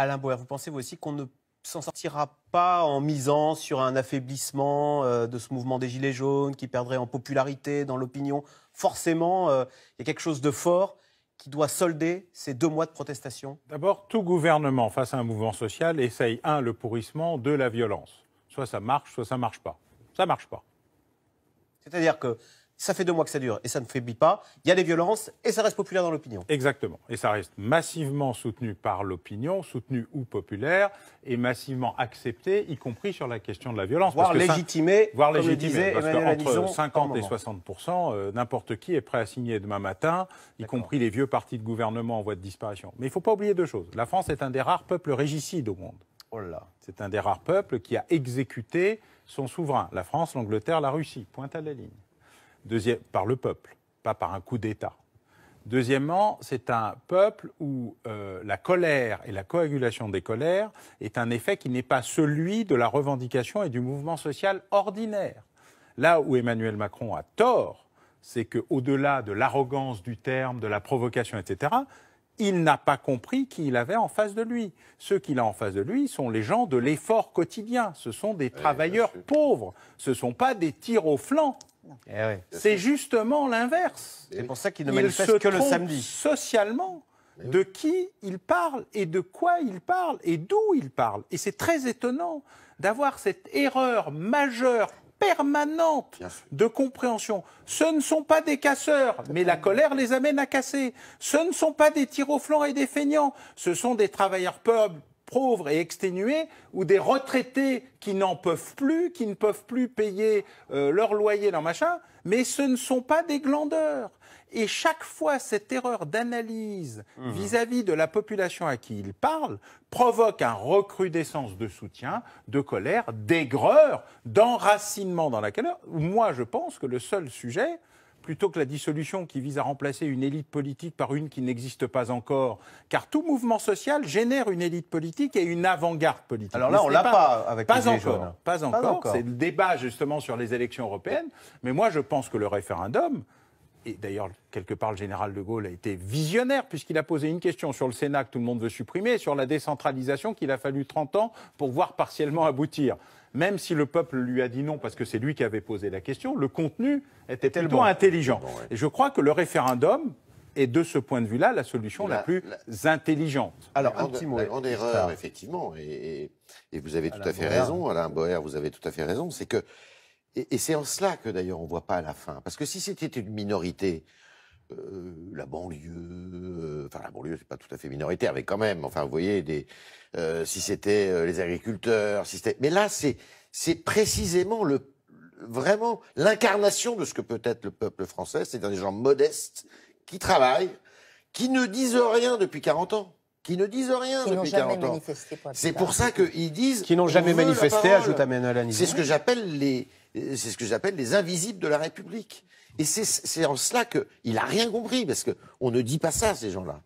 Alain Boer, vous pensez vous aussi qu'on ne s'en sortira pas en misant sur un affaiblissement de ce mouvement des Gilets jaunes qui perdrait en popularité dans l'opinion? Forcément, il y a quelque chose de fort qui doit solder ces 2 mois de protestation. D'abord, tout gouvernement face à un mouvement social essaye, le pourrissement, la violence. Soit ça marche, soit ça marche pas. Ça marche pas. C'est-à-dire que ça fait 2 mois que ça dure et ça ne faiblit pas. Il y a des violences et ça reste populaire dans l'opinion. Exactement. Et ça reste massivement soutenu par l'opinion, soutenu ou populaire, et massivement accepté, y compris sur la question de la violence. Voire légitimé, comme le disait Emmanuel Parce Alizon. qu'entre 50 et 60%, n'importe qui est prêt à signer demain matin, y compris les vieux partis de gouvernement en voie de disparition. Mais il ne faut pas oublier 2 choses. La France est un des rares peuples régicides au monde. Oh là. C'est un des rares peuples qui a exécuté son souverain. La France, l'Angleterre, la Russie. Pointe à la ligne. Deuxième, par le peuple, pas par un coup d'État. Deuxièmement, c'est un peuple où la colère et la coagulation des colères est un effet qui n'est pas celui de la revendication et du mouvement social ordinaire. Là où Emmanuel Macron a tort, c'est qu'au-delà de l'arrogance du terme, de la provocation, etc., il n'a pas compris qui il avait en face de lui. Ceux qu'il a en face de lui sont les gens de l'effort quotidien. Ce sont des travailleurs pauvres. Ce ne sont pas des tirs au flanc. C'est justement l'inverse. C'est pour ça qu'il ne manifeste que le samedi. Socialement, de qui il parle et de quoi il parle et d'où il parle. Et c'est très étonnant d'avoir cette erreur majeure, permanente de compréhension. Ce ne sont pas des casseurs, mais la colère les amène à casser. Ce ne sont pas des tirs au flanc et des feignants. Ce sont des travailleurs pauvres et exténués ou des retraités qui n'en peuvent plus, qui ne peuvent plus payer leur loyer, leur machin, mais ce ne sont pas des glandeurs. Et chaque fois, cette erreur d'analyse vis-à-vis de la population à qui il parle provoque un recrudescence de soutien, de colère, d'aigreur, d'enracinement dans la colère. Moi, je pense que le seul sujet, plutôt que la dissolution qui vise à remplacer une élite politique par une qui n'existe pas encore, car tout mouvement social génère une élite politique et une avant-garde politique. Alors là, on l'a pas avec les Gilets jaunes. Pas encore. C'est le débat justement sur les élections européennes. Mais moi, je pense que le référendum, et d'ailleurs, quelque part, le général de Gaulle a été visionnaire, puisqu'il a posé une question sur le Sénat que tout le monde veut supprimer, et sur la décentralisation qu'il a fallu 30 ans pour voir partiellement aboutir. Même si le peuple lui a dit non, parce que c'est lui qui avait posé la question, le contenu était plutôt intelligent. Et je crois que le référendum est, de ce point de vue-là, la solution la plus intelligente. Alors, un petit mot. La grande erreur, effectivement, et vous avez tout à fait raison, Alain Boer, vous avez tout à fait raison, c'est que et c'est en cela que, d'ailleurs, on ne voit pas la fin. Parce que si c'était une minorité, la banlieue, enfin, la banlieue, c'est pas tout à fait minoritaire, mais quand même, enfin, vous voyez, si c'était les agriculteurs, si c'était... Mais là, c'est précisément vraiment l'incarnation de ce que peut être le peuple français, c'est-à-dire des gens modestes, qui travaillent, qui ne disent rien depuis 40 ans. Qui ne disent rien depuis 40 ans. C'est pour ça qu'ils disent... Qui n'ont jamais manifesté, ajoute Emmanuel Alizon. C'est ce que j'appelle les invisibles de la République. Et c'est en cela qu'il n'a rien compris, parce qu'on ne dit pas ça, ces gens-là.